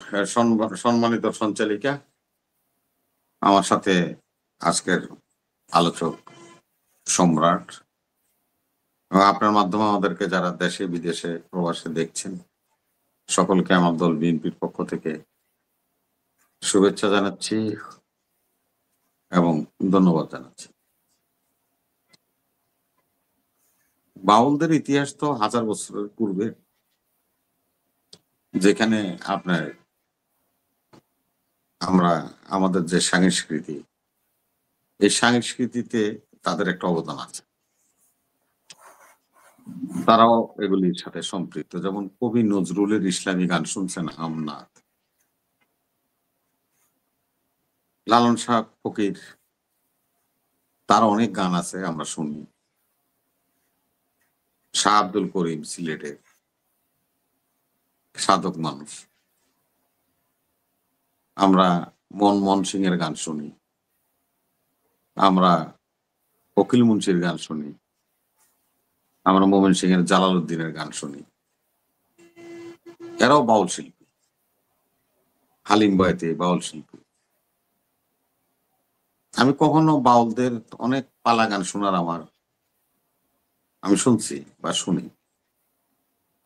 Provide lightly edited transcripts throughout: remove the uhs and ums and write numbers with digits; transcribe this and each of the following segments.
সম্মানিত সঞ্চালিকা, আমার সাথে আজকের আলোচক সম্রাট এবং আপনার মাধ্যমে আমাদেরকে যারা দেশে বিদেশে প্রবাসে দেখছেন, সকলকে আমার দল বিএনপির পক্ষ থেকে শুভেচ্ছা জানাচ্ছি এবং ধন্যবাদ জানাচ্ছি। বাউলদের ইতিহাস তো হাজার বছরের পূর্বে, যেখানে আপনার আমরা আমাদের যে সংস্কৃতি, এই সংস্কৃতিতে তাদের একটা অবদান আছে। তারাও এগুলির সাথে সম্পৃক্ত। যেমন কবি নজরুলের ইসলামী গান শুনছেন, হামনাথ, লালন শাহ ফকির, তার অনেক গান আছে আমরা শুনি। শাহ আব্দুল করিম সিলেটের সাধক মানুষ। আমরা মনমোহন সিং এর গান শুনি, আমরা ফকির মুন্সির গান শুনি, আমরা মোমেন সিং এর জালালউদ্দিনের গান শুনি। এরাও বাউল শিল্পী। হালিম বয়াতি বাউল শিল্পী। আমি কখনো বাউলদের অনেক পালা গান শোনার আমি শুনছি বা শুনি,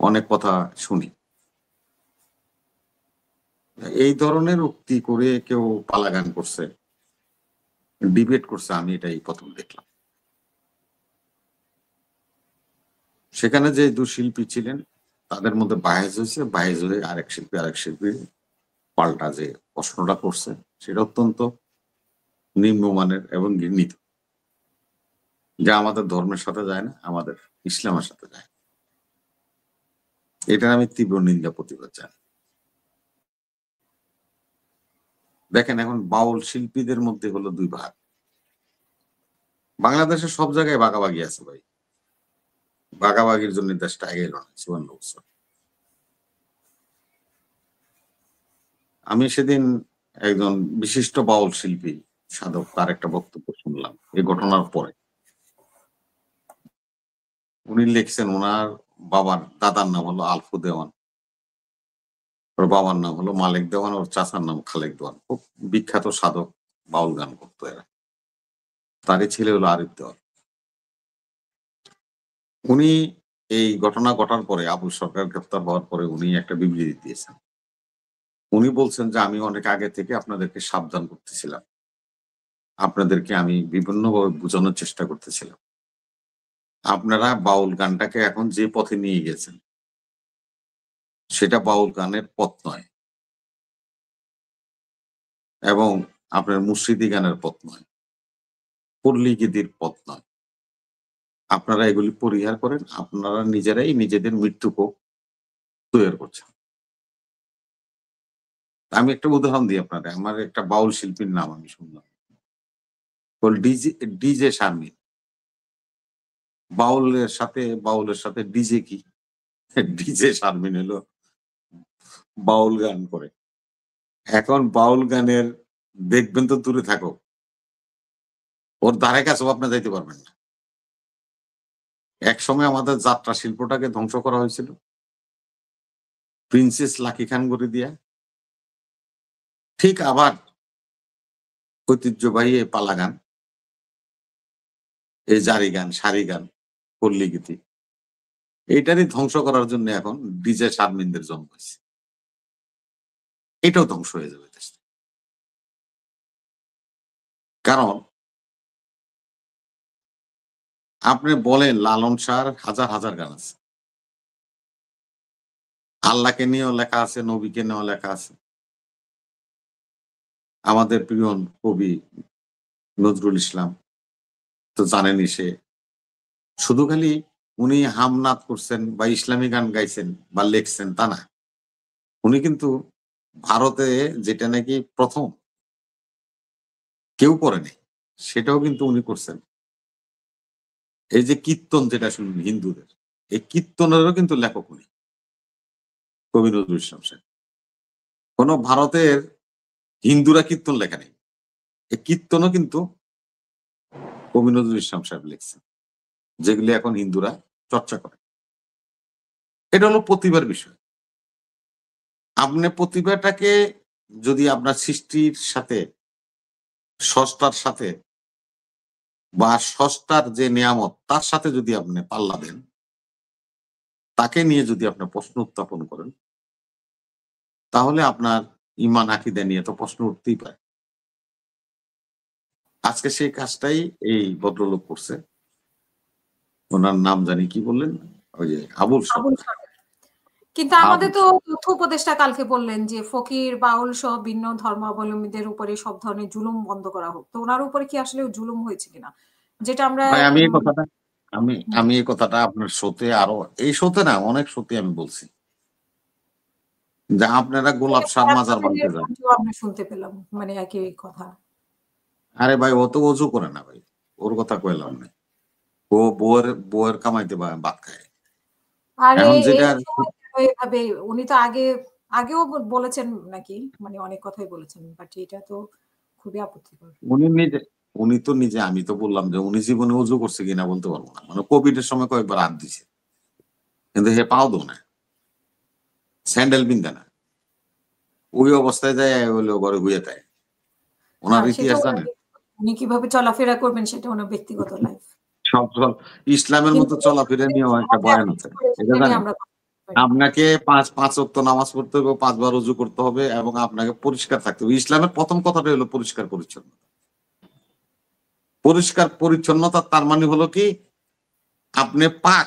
অনেক কথা শুনি। এই ধরনের উক্তি করে কেউ পালা গান করছে, ডিবেট করছে, আমি এটাই প্রথম দেখলাম। সেখানে যে দু শিল্পী ছিলেন তাদের মধ্যে বাহেজ হয়েছে, বাহেজ হয়ে আরেক শিল্পী পাল্টা যে প্রশ্নটা করছে সেটা অত্যন্ত নিম্নমানের এবং ঘৃণিত, যা আমাদের ধর্মের সাথে যায় না, আমাদের ইসলামের সাথে যায়। এটার আমি তীব্র নিন্দা প্রতিবাদ জানাই। দেখেন, এখন বাউল শিল্পীদের মধ্যে হলো দুই ভাগ। বাংলাদেশের সব জায়গায় ভাগাভাগি আছে ভাই। ভাগাভাগির জন্য দেশটা আগে এলো না ৫৪ বছর। আমি সেদিন একজন বিশিষ্ট বাউল শিল্পী সাধক তার একটা বক্তব্য শুনলাম এই ঘটনার পরে। উনি লিখছেন ওনার বাবার দাদার নাম হলো আলফু দেওয়ান, ওর বাবার নাম হলো মালিক দেওয়ান, ওর চাচার নাম খালেক দেওয়ান। খুব বিখ্যাত সাধক, বাউল গান করতো এরা। তারই ছেলে হলো আরিফ দেওয়ান। উনি এই ঘটনা ঘটার পরে, আবুল সরকার গ্রেফতার হওয়ার পরে উনি একটা বিবৃতি দিয়েছেন। উনি বলছেন যে আমি অনেক আগে থেকে আপনাদেরকে সাবধান করতেছিলাম, আপনাদেরকে আমি বিভিন্নভাবে বোঝানোর চেষ্টা করতেছিলাম, আপনারা বাউল গানটাকে এখন যে পথে নিয়ে গেছেন সেটা বাউল গানের পথ নয় এবং আপনার মুর্শিদি গানের পথ নয়, পল্লী গীতির পথ নয়। আপনারা এগুলি পরিহার করেন, আপনারা নিজেরাই নিজেদের মৃত্যুকে তৈরি করছেন। আমি একটা উদাহরণ দিই আপনাদের। আমার একটা বাউল শিল্পীর নাম আমি শুনলাম, ডিজে ডিজে শারমিন। বাউলের সাথে ডিজে কি? ডিজে শারমিন হলো বাউল গান করে। এখন বাউল গানের দেখবেন তো দূরে থাকো, ওর ধারে কাছেও আপনি যাইতে পারবেন না। একসময় আমাদের যাত্রা শিল্পটাকে ধ্বংস করা হয়েছিল প্রিন্সেস লাকি খান করে দিয়া। ঠিক আবার ঐতিহ্যবাহী এই পালা গান, এই জারি গান, সারি গান, পল্লী গীতি, এইটারই ধ্বংস করার জন্য এখন ডিজে শারমিনদের জন্ম হয়েছে। এটাও ধ্বংস হয়ে যাবে দেশ থেকে। কারণ আপনি বলেন লালন শাহর হাজার হাজার গান আছে, আল্লাহকে নিয়েও লেখা আছে, নবীকে নিয়েও লেখা আছে। আমাদের প্রিয় কবি নজরুল ইসলাম তো জানেনই, সে শুধু খালি উনি হামনাদ করছেন বা ইসলামী গান গাইছেন বা লেখছেন তা না। উনি কিন্তু ভারতে যেটা নাকি প্রথম কেউ করেনি, সেটাও কিন্তু উনি করছেন। এই যে কীর্তন যেটা শুনলেন হিন্দুদের, এই কীর্তনেরও কিন্তু লেখক উনি, কবি নজরুল ইসলাম সাহেব। কোন ভারতের হিন্দুরা কীর্তন লেখা নেই, এই কীর্তনও কিন্তু কবি নজরুল ইসলাম সাহেব লিখছেন, যেগুলি এখন হিন্দুরা চর্চা করে। এটা হলো প্রতিভার বিষয়। আপনি প্রতিভাটাকে যদি আপনার সৃষ্টির সাথে, স্রষ্টার সাথে বা স্রষ্টার যে নিয়ামত তার সাথে যদি আপনি পাল্লা দেন, তাকে নিয়ে যদি আপনি প্রশ্ন উত্থাপন করেন, তাহলে আপনার ঈমান আকীদা নিয়ে তো প্রশ্ন উঠতেই পারে। আজকে সেই কাজটাই এই ভদ্রলোক করছে। উনার নাম জানি কি বললেন? ওই যে আবুল আবুল সরকার। সরকার। কিন্তু আমাদের আবুল তো সরকার। তথ্য উপদেষ্টা কালকে বললেন যে ফকির, বাউল সহ ভিন্ন ধর্মাবলম্বীদের উপরে সব ধরনের জুলুম বন্ধ করা হোক। তো উনার উপরে কি আসলে জুলুম হয়েছে কিনা? যেটা আমরা ভাই আমি এই কথাটা আমি জি। আমি এই কথাটা আপনার শোতে আরো এই শোতে না অনেক শোতে আমি বলছি। যে আপনারা গোলাপ শাহ ফরহাদ মাজার হোসেনের ভাঙতে যান। কণ্ঠেও আমরা শুনতে পেলাম। মানে একই কথা। আরে ভাই ও তো অজু করে না ভাই। ওর কথা কইলাম না। ও বউয়ের কামাইতে ভাত খায়। আর এখন এই যেটা সময় কেন এভাবে উনি তো আগেও বলেছেন নাকি? মানে অনেক কথাই বলেছেন। বাট এটা তো খুবই আপত্তিকর। উনি নিজে উনি তো নিজে আমি তো বললাম যে উনি জীবনে অজু করছে কিনা বলতে পারবো না। মানে কোভিড এর সময় কয়েকবার হাত দিছে। কিন্তু হে পাও দো না। স্যান্ডেল পিনতে না। ওই অবস্থায় যায় হইলো ঘরে ঘুইয়ে দেয়। না উনার সেটা ইতিহাস উনার জানেন? উনি কিভাবে চলাফেরা করবেন সেটা উনার ব্যক্তিগত লাইফ। সব ইসলামের মতো কিন্তু চলাফেরা নিয়েও একটা সমাজে বয়ান এখন কি আছে। করে এটা সেটা নিয়ে জানেন? আমরা কথা বলতে পারি। আপনাকে পাঁচ ওয়াক্ত নামাজ পড়তে হবে, ৫ বার ওযু করতে হবে এবং আপনাকে পরিষ্কার থাকতে হবে। ইসলামের ১ম কথাটাই হলো পরিষ্কার পরিচ্ছন্নতা। পরিষ্কার পরিচ্ছন্নতা তার মানে হলো কি আপনি পাক।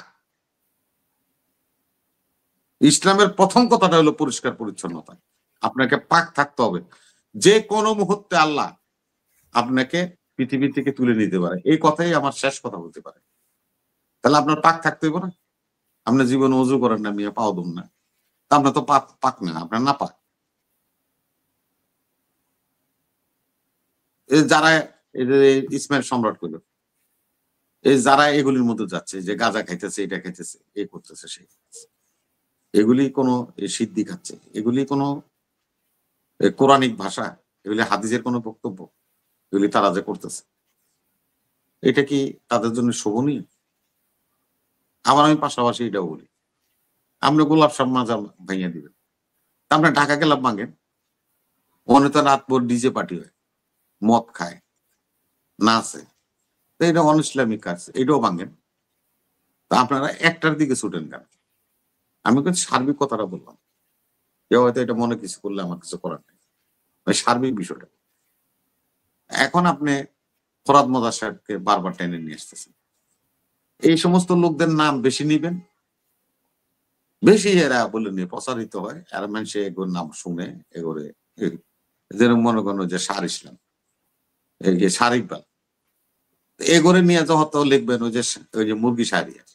ইসলামের ১ম কথাটা হলো পরিষ্কার পরিচ্ছন্নতা। আপনাকে পাক থাকতে হবে। যে কোনো মুহূর্তে আল্লাহ আপনাকে পৃথিবী থেকে তুলে নিতে পারে। এই কথাই আমার শেষ কথা বলতে পারে। তাহলে আপনার পাক থাকতে হইব না? আপনি জীবনে ওযু করেন না মিয়া পাও ধুন না। তা আপনার তো পাক না, আপনার নাপাক। এই যারা এই যে ইসমাইল সম্রাট কইল, এই যারা এগুলির মধ্যে যাচ্ছে যে গাঁজা খাইতেছে, এটা খাইতেছে, এই করতেছে, সেই করতেছে। এগুলি কোন সিদ্ধি খাচ্ছে। এগুলি কোন কোরআনিক ভাষা, এগুলি হাদিসের কোন বক্তব্য, এগুলি তারা যে করতেছে। এটা কি তাদের জন্য শোভনীয়? আবার আমি পাশাপাশি এটাও বলি। আপনি গোলাপ শাহ মাজার ভাইঙা দিবেন। তা আপনি ঢাকা ক্লাব ভাঙেন। ওখানে তো রাতভর ডিজে পার্টি হয়, মদ খায়, নাচে। তো এটা অন-ইসলামিক কাজ। এটাও ভাঙেন। তা আপনারা একটার দিকে ছুটেন কেন? আমি কিন্তু সার্বিক কথাটা বললাম। কেউ হয়তো এটা মনে কিছু করলে আমার কিছু করার নেই। ওই সার্বিক বিষয়টা। এখন আপনি ফরহাদ মজা সাহেবকে বারবার টেনে নিয়ে আসতেছেন। এই সমস্ত লোকদের নাম বেশি নিবেন, বেশি এরা বলে নিয়ে প্রচারিত হয়। আর মানুষে এগুলোর নাম শুনে এগোরে যেরকম মনে করেন যে সার ইসলাম, এই যে সার ইকবাল। এগোরে নিয়ে যত লিখবেন ওই যে মুরগি শাহরিয়ার।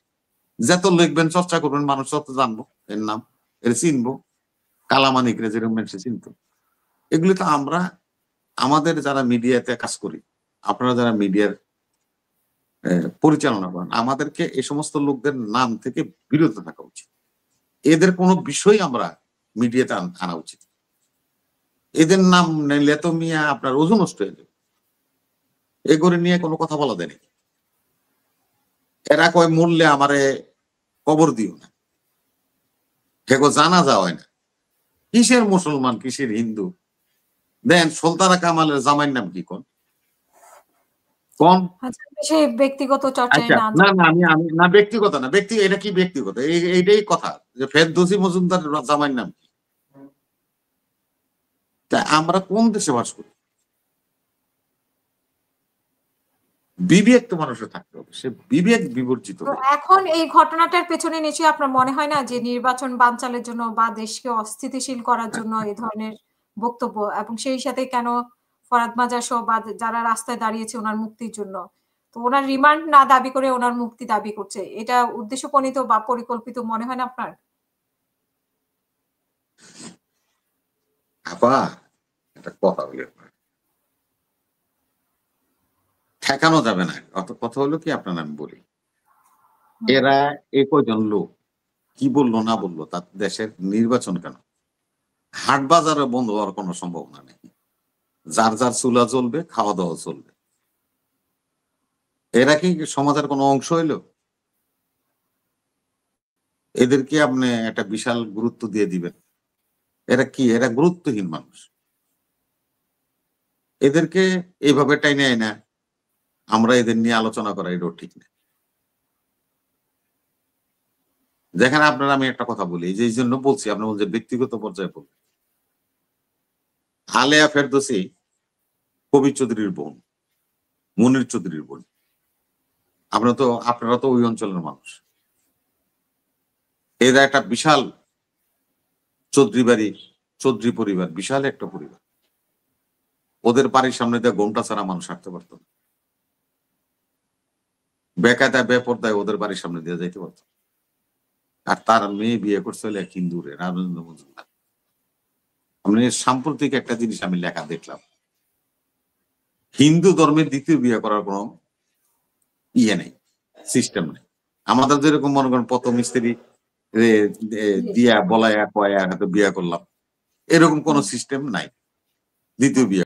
যত লিখবেন চর্চা করবেন মানুষ তত জানবো এর নাম, এর চিনবো। কালামানিকরে যেরকম মানুষে চিনতো। এগুলি তো আমরা আমাদের যারা মিডিয়াতে কাজ করি, আপনারা যারা মিডিয়ার পরিচালনা করেন, আমাদেরকে এই সমস্ত লোকদের নাম থেকে বিরত থাকা উচিত। এদের কোন বিষয় আমরা মিডিয়াতে আনা উচিত। এদের নাম নিলে তো মিয়া আপনার ওজন নষ্ট হয়ে যাবে। এগুলো নিয়ে কোনো কথা বলা দেয়নি। এরা কয় মরলে আমারে কবর দিও না। হেগো জানাজা হয় না। কিসের মুসলমান, কিসের হিন্দু? দেন সুলতানা কামালের জামাইর নাম কি কোন? কোন? আচ্ছা বেশি ব্যক্তিগত চর্চায় আচ্ছা, না না, যাই। না আমি আমি না ব্যক্তিগত না। এটা কি ব্যক্তিগত? এইটাই কথা। যে ফেরদৌসী মজুমদার জামাইর নাম কি? তা আমরা কোন দেশে বাস করি? বিবেক তো মানুষের থাকতে হবে। সে বিবেক বিবর্জিত তো হয়ে এখন এই ঘটনাটার পেছনে নিশ্চয়ই আপনার মনে হয় না যে নির্বাচন বানচালের জন্য বা দেশকে অস্থিতিশীল করার জন্য এ ধরনের বক্তব্য এবং সেই সাথে কেন ফরহাদ মাজার সহ বা যারা রাস্তায় দাঁড়িয়েছে উনার মুক্তির জন্য। তো উনার রিমান্ড না দাবি করে উনার মুক্তি দাবি করছে। এটা উদ্দেশ্যপ্রণীত বা পরিকল্পিত মনে হয় না আপনার? আপা একটা কথা বলি আপনার। ঠেকানো যাবে না। অত কথা হলো কি আপনার আমি বলি। হুম। এরা এই কয়জন লোক কি বলল না বলল তার দেশের নির্বাচন কেন? হাট বাজারে বন্ধ হওয়ার কোন সম্ভাবনা নেই। যার চুলা জ্বলবে, খাওয়া-দাওয়া চলবে। এরা কি সমাজের কোন অংশ হইল? এদেরকে আপনি একটা বিশাল গুরুত্ব দিয়ে দিবেন। এরা কি? এরা গুরুত্বহীন মানুষ। এদেরকে এইভাবে টাইনে আইনা আমরা এদের নিয়ে আলোচনা করা এটাও ঠিক না। দেখেন আপনার আমি একটা কথা বলি, এই যে এই জন্য বলছি আপনি বলছেন ব্যক্তিগত পর্যায়ে বলবেন। আলেয়া ফেরদৌসী কবি চৌধুরীর বোন, মনির চৌধুরীর বোন। আপনারা তো ওই অঞ্চলের মানুষ। এরা একটা বিশাল চৌধুরী বাড়ি, চৌধুরী পরিবার, বিশাল একটা পরিবার। ওদের বাড়ির সামনে দিয়ে ঘোমটা ছাড়া মানুষ হাঁটতে পারত না। বেকায়দায় বেপরদায় ওদের বাড়ির সামনে দিয়ে যাইতে পারত। আর তার মেয়ে বিয়ে করছে হলে এক হিন্দুরে, রাজেন্দ্র মজুমদার। আমি সাম্প্রতিক একটা জিনিস আমি লেখা দেখলাম, হিন্দু ধর্মের দ্বিতীয় বিয়ে করার কোন ইয়ে নেই, সিস্টেম নেই। আমাদের যেরকম মনে করেন প্রথম স্ত্রী দিয়া বলায়া কয়া হয়তো বিয়ে করলাম, এরকম কোন সিস্টেম নাই দ্বিতীয় বিয়ে